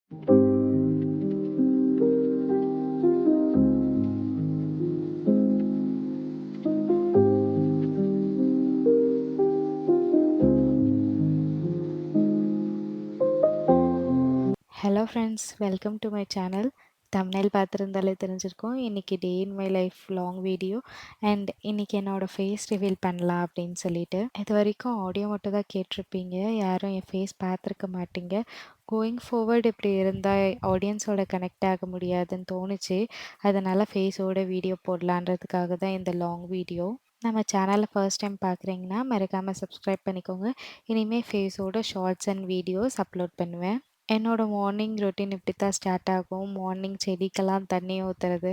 Hello friends, welcome to my channel. Thumbnail பார்த்துருந்தாலே தெரிஞ்சிருக்கும். இன்றைக்கி day in my life long video and இன்றைக்கி என்னோடய ஃபேஸ் ரிவீல் பண்ணலாம் அப்படின்னு சொல்லிட்டு. இது வரைக்கும் ஆடியோ மட்டும் தான் கேட்டிருப்பீங்க, யாரும் என் ஃபேஸ் பார்த்துருக்க மாட்டீங்க. கோயிங் ஃபார்வர்ட் இப்படி இருந்தால் ஆடியன்ஸோட கனெக்ட் ஆக முடியாதுன்னு தோணுச்சு. அதனால் ஃபேஸோட வீடியோ போடலான்றதுக்காக தான் இந்த லாங் வீடியோ. நம்ம சேனலை ஃபர்ஸ்ட் டைம் பார்க்குறீங்கன்னா மறக்காமல் சப்ஸ்கிரைப் பண்ணிக்கோங்க. இனிமேல் ஃபேஸோட ஷார்ட்ஸ் அண்ட் வீடியோஸ் அப்லோட் பண்ணுவேன். என்னோட மார்னிங் ரொட்டீன் இப்படி தான் ஸ்டார்ட் ஆகும். மார்னிங் செடிக்கெல்லாம் தண்ணி ஊற்றுறது.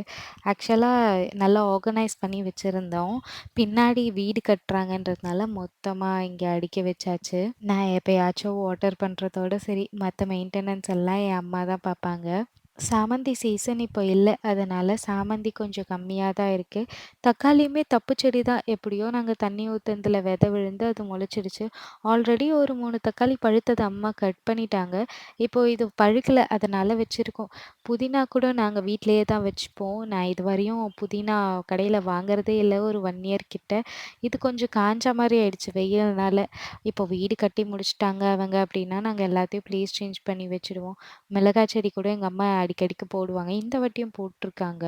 ஆக்சுவலாக நல்லா ஆர்கனைஸ் பண்ணி வச்சுருந்தோம். பின்னாடி வீடு கட்டுறாங்கன்றதுனால மொத்தமாக இங்கே அடுக்கி வச்சாச்சு. நான் எப்போயாச்சும் வாட்டர் பண்ணுறதோட சரி, மற்ற மெயின்டெனன்ஸ் எல்லாம் என் அம்மா தான் பார்ப்பாங்க. சாமந்தி சீசன் இப்போ இல்லை, அதனால் சாமந்தி கொஞ்சம் கம்மியாக தான் இருக்குது. தக்காளியுமே தப்பு செடி தான், எப்படியோ நாங்கள் தண்ணி ஊற்றுனதில் விதை விழுந்து அது முளைச்சிடுச்சு. ஆல்ரெடி ஒரு 3 தக்காளி பழுத்தது அம்மா கட் பண்ணிட்டாங்க. இப்போது இது பழுக்கலை, அதனால் வச்சுருக்கோம். புதினா கூட நாங்கள் வீட்டிலேயே தான் வச்சுப்போம். நான் இதுவரையும் புதினா கடையில் வாங்குறதே இல்லை, ஒரு 1 இயர் கிட்ட. இது கொஞ்சம் காஞ்ச மாதிரி ஆயிடுச்சு வெயில்னால. இப்போ வீடு கட்டி முடிச்சிட்டாங்க அவங்க அப்படின்னா நாங்கள் எல்லாத்தையும் ப்ளேஸ் சேஞ்ச் பண்ணி வச்சுடுவோம். மிளகாய் செடி கூட எங்கள் அம்மா அடிக்கடிக்கு போடுவாங்க. இந்த வாட்டியும் போட்டிருக்காங்க.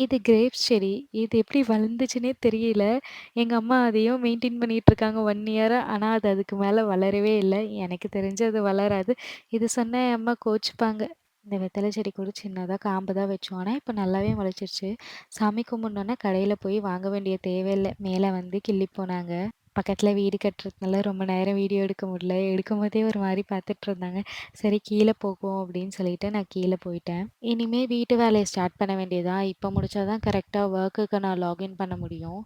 இது கிரேப்ஸ் செடி. இது எப்படி வளர்ந்துச்சுன்னே தெரியல. எங்கள் அம்மா அதையும் மெயின்டெயின் பண்ணிகிட்ருக்காங்க 1 இயரா. ஆனால் அது அதுக்கு மேலே வளரவே இல்லை. எனக்கு தெரிஞ்சு அது வளராது. இது சொன்னா என் அம்மா கோச்சுப்பாங்க. இந்த வெத்தலை செடி கூட சின்னதாக காம்பு தான் வச்சோம். ஆனால் இப்போ நல்லாவே முளைச்சிருச்சு. சாமி கும்பிட்னோன்னே கடையில் போய் வாங்க வேண்டிய தேவையில்லை. மேலே வந்து கிள்ளி போனாங்க. பக்கத்தில் வீடு கட்டுறதுனால ரொம்ப நேரம் வீடியோ எடுக்க முடியல. எடுக்கும்போதே ஒரு மாதிரி பார்த்துட்ருந்தாங்க. சரி கீழே போகும் அப்படின்னு சொல்லிட்டு நான் கீழே போயிட்டேன். இனிமே வீட்டு வேலையை ஸ்டார்ட் பண்ண வேண்டியதா. இப்போ முடிச்சா தான் கரெக்டாக ஒர்க்குக்கு நான் லாகின் பண்ண முடியும்.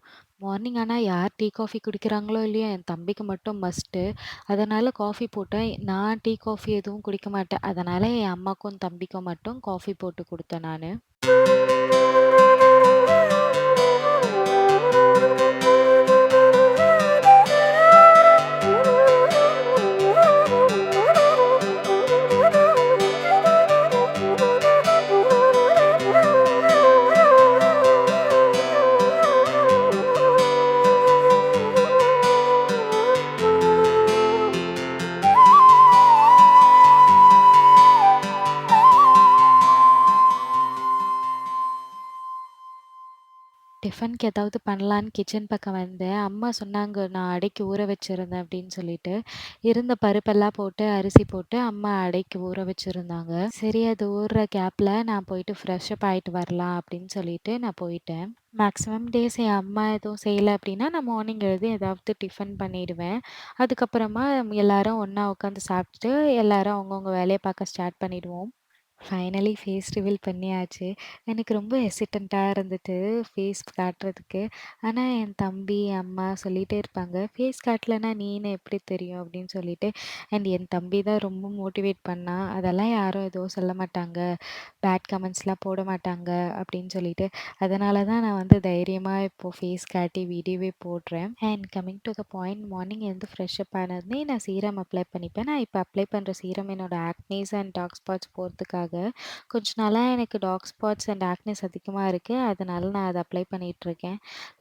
மார்னிங் ஆனால் யார் டீ காஃபி குடிக்கிறாங்களோ இல்லையோ, என் தம்பிக்கு மட்டும் மஸ்ட்டு. அதனால் காஃபி போட்டேன். நான் டீ காஃபி எதுவும் குடிக்க மாட்டேன். அதனால் என் அம்மாக்கும் தம்பிக்கும் மட்டும் காஃபி போட்டு கொடுத்தேன் நான். டிஃபனுக்கு ஏதாவது பண்ணலான்னு கிச்சன் பக்கம் வந்தேன். அம்மா சொன்னாங்க நான் அடைக்கு ஊற வச்சுருந்தேன் அப்படின்னு சொல்லிட்டு. இருந்த பருப்பெல்லாம் போட்டு அரிசி போட்டு அம்மா அடைக்கு ஊற வச்சுருந்தாங்க. சரி அது ஊறுற கேப்பில் நான் போயிட்டு ஃப்ரெஷ்அப் ஆகிட்டு வரலாம் அப்படின்னு சொல்லிட்டு நான் போயிட்டேன். மேக்ஸிமம் டேஸ் என் அம்மா எதுவும் செய்யலை அப்படின்னா நான் மார்னிங் எழுதி ஏதாவது டிஃபன் பண்ணிவிடுவேன். அதுக்கப்புறமா எல்லாரும் ஒன்றா உட்காந்து சாப்பிட்டுட்டு எல்லாரும் அவங்கவுங்க வேலையை பார்க்க ஸ்டார்ட் பண்ணிவிடுவோம். ஃபைனலி ஃபேஸ் ரிவீல் பண்ணியாச்சு. எனக்கு ரொம்ப ஹெசிடென்ட்டாக இருந்துட்டு ஃபேஸ் காட்டுறதுக்கு. ஆனால் என் தம்பி, அம்மா சொல்லிகிட்டே இருப்பாங்க, "ஃபேஸ் காட்டலன்னா நீன்னு எப்படி தெரியும்?" அப்படின்னு சொல்லிட்டு. அண்ட் என் தம்பி தான் ரொம்ப மோட்டிவேட் பண்ணான். அதெல்லாம் யாரும் எதுவும் சொல்ல மாட்டாங்க, பேட் கமெண்ட்ஸ்லாம் போட மாட்டாங்க அப்படின்னு சொல்லிட்டு. அதனால தான் நான் வந்து தைரியமாக இப்போது ஃபேஸ் காட்டி வீடியோவே போடுறேன். And coming to the point, morning எழுந்து ஃப்ரெஷ்அப் ஆனதுமே நான் சீரம் அப்ளை பண்ணிப்பேன். நான் இப்போ அப்ளை பண்ணுற சீரம் என்னோட ஆக்னீஸ் அண்ட் டார்க் ஸ்பாட்ஸ் போகிறதுக்காக. கொஞ்ச நாளாக எனக்கு டார்க் ஸ்பாட்ஸ் அண்ட் ஆக்னஸ் அதிகமாக இருக்குது. அதனால நான் அதை அப்ளை பண்ணிகிட்ருக்கேன்.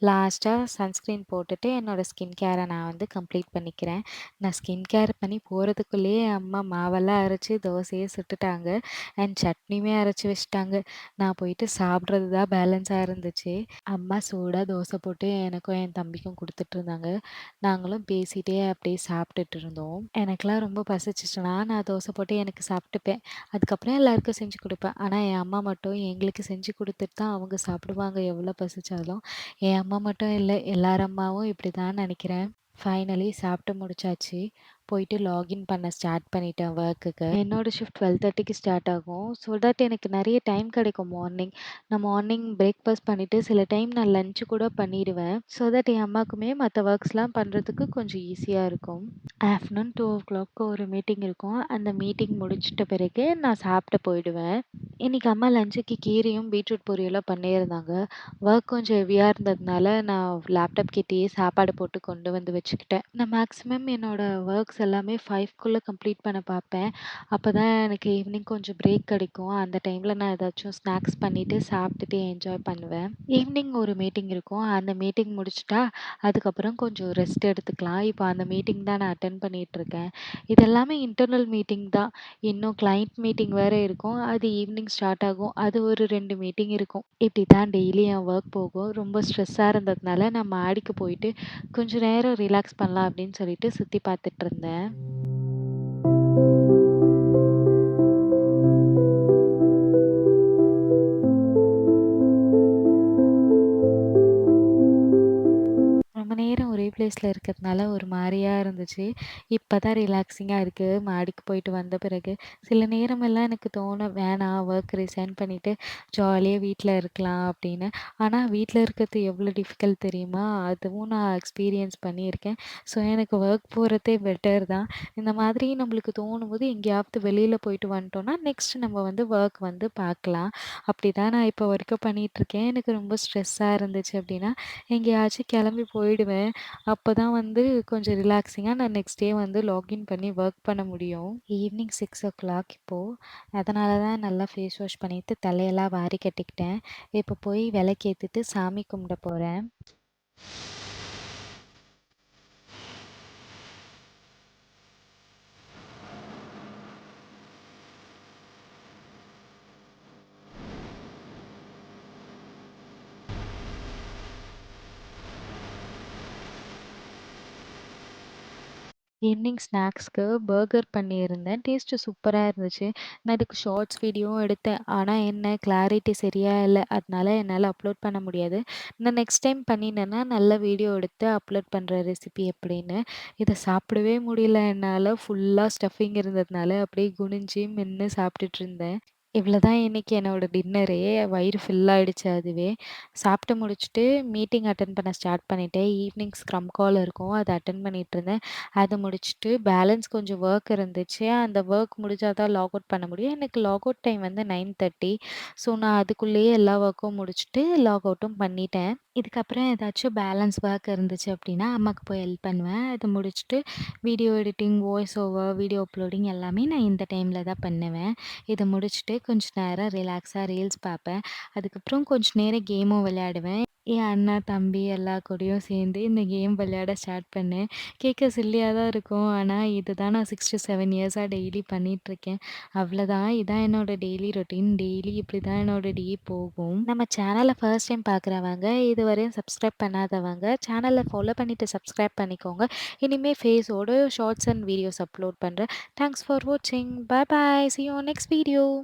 லாஸ்ட்டாக சன்ஸ்க்ரீன் போட்டுட்டு என்னோடய ஸ்கின் கேரை நான் வந்து கம்ப்ளீட் பண்ணிக்கிறேன். நான் ஸ்கின் கேர் பண்ணி போகிறதுக்குள்ளேயே அம்மா மாவெல்லாம் அரைச்சி தோசையே சுட்டுட்டாங்க. அண்ட் சட்னியுமே அரைச்சி வச்சுட்டாங்க. நான் போயிட்டு சாப்பிட்றது தான் பேலன்ஸாக இருந்துச்சு. அம்மா சூடாக தோசை போட்டு எனக்கும் என் தம்பிக்கும் கொடுத்துட்ருந்தாங்க. நாங்களும் பேசிகிட்டே அப்படியே சாப்பிட்டுட்டு இருந்தோம். எனக்கெலாம் ரொம்ப பசிச்சிச்சுன்னா நான் தோசை போட்டு எனக்கு சாப்பிட்டுப்பேன். அதுக்கப்புறம் எல்லாருக்கும் செஞ்சு கொடுப்பேன். ஆனால் என் அம்மா மட்டும் எங்களுக்கு செஞ்சு கொடுத்துட்டு தான் அவங்க சாப்பிடுவாங்க எவ்வளோ பசிச்சாலும். என் அம்மா மட்டும் இல்லை, எல்லார் அம்மாவும் இப்படி தான் நினைக்கிறேன். ஃபைனலி சாப்பிட்டு முடிச்சாச்சு. போயிட்டு லாகின் பண்ண ஸ்டார்ட் பண்ணிட்டேன் ஒர்க்குக்கு. என்னோடய ஷிஃப்ட் 12:30க்கு ஸ்டார்ட் ஆகும். ஸோ தட் எனக்கு நிறைய டைம் கிடைக்கும் மார்னிங். நான் மார்னிங் பிரேக்ஃபாஸ்ட் பண்ணிவிட்டு சில டைம் நான் லஞ்ச் கூட பண்ணிடுவேன். ஸோ தட் என் அம்மாக்குமே மற்ற ஒர்க்ஸ்லாம் பண்ணுறதுக்கு கொஞ்சம் ஈஸியாக இருக்கும். ஆஃப்டர்நூன் 2:00 ஒரு மீட்டிங் இருக்கும். அந்த மீட்டிங் முடிச்சிட்ட பிறகு நான் சாப்பிட போயிடுவேன். இன்றைக்கி அம்மா லஞ்சுக்கு கீரையும் பீட்ரூட் பொரியலும் பண்ணியிருந்தாங்க. ஒர்க் கொஞ்சம் ஹெவியாக இருந்ததுனால நான் லேப்டாப் கிட்டேயே சாப்பாடு போட்டு கொண்டு வந்து வச்சுக்கிட்டேன். நான் மேக்ஸிமம் என்னோடய ஒர்க் டாஸ்க்ஸ் எல்லாமே 5க்குள்ள கம்ப்ளீட் பண்ண பார்ப்பேன். அப்பதான் எனக்கு ஈவினிங் கொஞ்சம் பிரேக் கிடைக்கும். அந்த டைம்ல நான் ஏதாச்சும் ஸ்நாக்ஸ் பண்ணிட்டு, சாப்பிட்டுட்டு என்ஜாய் பண்ணுவேன். ஈவினிங் ஒரு மீட்டிங் இருக்கும். அந்த மீட்டிங் முடிச்சுட்டா, அதுக்கப்புறம் கொஞ்சம் ரெஸ்ட் எடுத்துக்கலாம். இப்போ அந்த மீட்டிங் தான் நான் அட்டெண்ட் பண்ணிட்டுருக்கேன். இது எல்லாமே இன்டர்னல் மீட்டிங் தான். இன்னும் கிளையண்ட் மீட்டிங் வேற இருக்கும். அது ஈவினிங் ஸ்டார்ட் ஆகும். அது ஒரு 2 மீட்டிங் இருக்கும். இப்படி தான் டெய்லி என் ஒர்க் போகும். ரொம்ப ஸ்ட்ரெஸ்ஸா இருந்ததுனால நான் மாடிக்கு போயிட்டு கொஞ்ச நேரம் ரிலாக்ஸ் பண்ணலாம் அப்படின்னு சொல்லிட்டு சுத்தி பார்த்துட்டு இருந்தேன். ரொம்ப நேரம் ஒரே பிளேஸ்ல இருக்கிறதுனால ஒரு மாரியா இருந்துச்சு. இப்பதான் ரிலாக்ஸிங்கா இருக்கு. மாடிக்கு போயிட்டு வந்த பிறகு. சில நேரமெல்லாம் எனக்கு தோணும், வேணாம் ஒர்க் ரிசைன் பண்ணிட்டு ஜாலியா வீட்ல இருக்கலாம் அப்படின்னு. ஆனா வீட்ல இருக்கிறது எவ்வளோ டிஃபிகல்ட் தெரியுமா? அதுவும் நான் எக்ஸ்பீரியன்ஸ் பண்ணியிருக்கேன். ஸோ எனக்கு ஒர்க் போறதே பெட்டர் தான். இந்த மாதிரி நம்மளுக்கு தோணும்போது எங்கேயாவது வெளியில போயிட்டு வந்துட்டோம்னா, நெக்ஸ்ட் நம்ம வந்து ஒர்க் வந்து பார்க்கலாம். அப்படிதான் நான் இப்போ வரைக்கும் பண்ணிட்டுருக்கேன். எனக்கு ரொம்ப ஸ்ட்ரெஸ்ஸா இருந்துச்சு அப்படின்னா, எங்கேயாச்சும் கிளம்பி போயிடுவேன். அப்பதான் வந்து கொஞ்சம் ரிலாக்ஸிங்கா நான் நெக்ஸ்ட் டே வந்து லாகின் பண்ணி ஒர்க் பண்ண முடியும். ஈவினிங் 6:00 இப்போ. அதனால தான் நல்லா ஃபேஸ் வாஷ் பண்ணிட்டு தலையெல்லாம் வாரி கட்டிக்கிட்டேன். இப்போ போய் விளக்கேத்திட்டு சாமி கும்பிட போறேன். ஈவினிங் ஸ்நாக்ஸ்க்கு பர்கர் பண்ணியிருந்தேன். டேஸ்ட்டு சூப்பரா இருந்துச்சு. நான் இதுக்கு ஷார்ட்ஸ் வீடியோவும் எடுத்தேன். ஆனா என்ன கிளாரிட்டி சரியா இல்ல. அதனால என்னால அப்லோட் பண்ண முடியாது. நான் நெக்ஸ்ட் டைம் பண்ணினேன்னா, நல்ல வீடியோ எடுத்து அப்லோட் பண்றேன் ரெசிபி எப்படின்னு. இத சாப்பிடவே முடியல என்னால. ஃபுல்லா ஸ்டஃபிங் இருந்ததுனால அப்படியே குனிஞ்சு மென்னு சாப்பிட்டுட்டு இருந்தேன். இவ்வளோதான் இன்னைக்கு என்னோட டின்னரே. வயிறு ஃபுல் ஆயிடுச்சு அதுவே. சாப்பிட்டு முடிச்சுட்டு மீட்டிங் அட்டெண்ட் பண்ண ஸ்டார்ட் பண்ணிட்டேன். ஈவினிங் ஸ்க்ரம் கால் இருக்கும். அத அட்டெண்ட் பண்ணிட்டுருந்தேன். அத முடிச்சுட்டு பேலன்ஸ் கொஞ்சம் ஒர்க் இருந்துச்சு. அந்த ஒர்க் முடிஞ்சா தான் லாக் அவுட் பண்ண முடியும். எனக்கு லாக் அவுட் டைம் வந்து 9:30. ஸோ நான் அதுக்குள்ளேயே எல்லா ஒர்க்கும் முடிச்சுட்டு லாக் அவுட்டும் பண்ணிட்டேன். இதுக்கப்புறம் ஏதாச்சும் பேலன்ஸ் ஒர்க் இருந்துச்சு அப்படின்னா, அம்மாக்கு போய் ஹெல்ப் பண்ணுவேன். அத முடிச்சுட்டு video editing, voice over, video uploading எல்லாமே நான் இந்த டைம்ல தான் பண்ணுவேன். இத முடிச்சுட்டு கொஞ்ச நேரம் ரிலாக்ஸா ரீல்ஸ் பார்ப்பேன். அதுக்கப்புறம் கொஞ்ச நேரம் கேமும் விளையாடுவேன். என் அண்ணா, தம்பி எல்லா கூடயும் சேர்ந்து இந்த கேம் விளையாட ஸ்டார்ட் பண்ணேன். கேட்க சில்லியா தான் இருக்கும். ஆனா இதுதான் நான் 6 to 7 இயர்ஸா டெய்லி பண்ணிட்டுருக்கேன். அவ்வளோதான். இதான் என்னோட டெய்லி ரொட்டீன். டெய்லி இப்படி தான் என்னோட டே போகும். நம்ம சேனல ஃபர்ஸ்ட் டைம் பார்க்குறவங்க, இதுவரையும் சப்ஸ்கிரைப் பண்ணாதவங்க, சேனல ஃபாலோ பண்ணிட்டு சப்ஸ்கிரைப் பண்ணிக்கோங்க. இனிமே ஃபேஸோட ஷார்ட்ஸ் அண்ட் வீடியோஸ் அப்லோட் பண்றேன். Thanks for watching. Bye bye. See you on next video.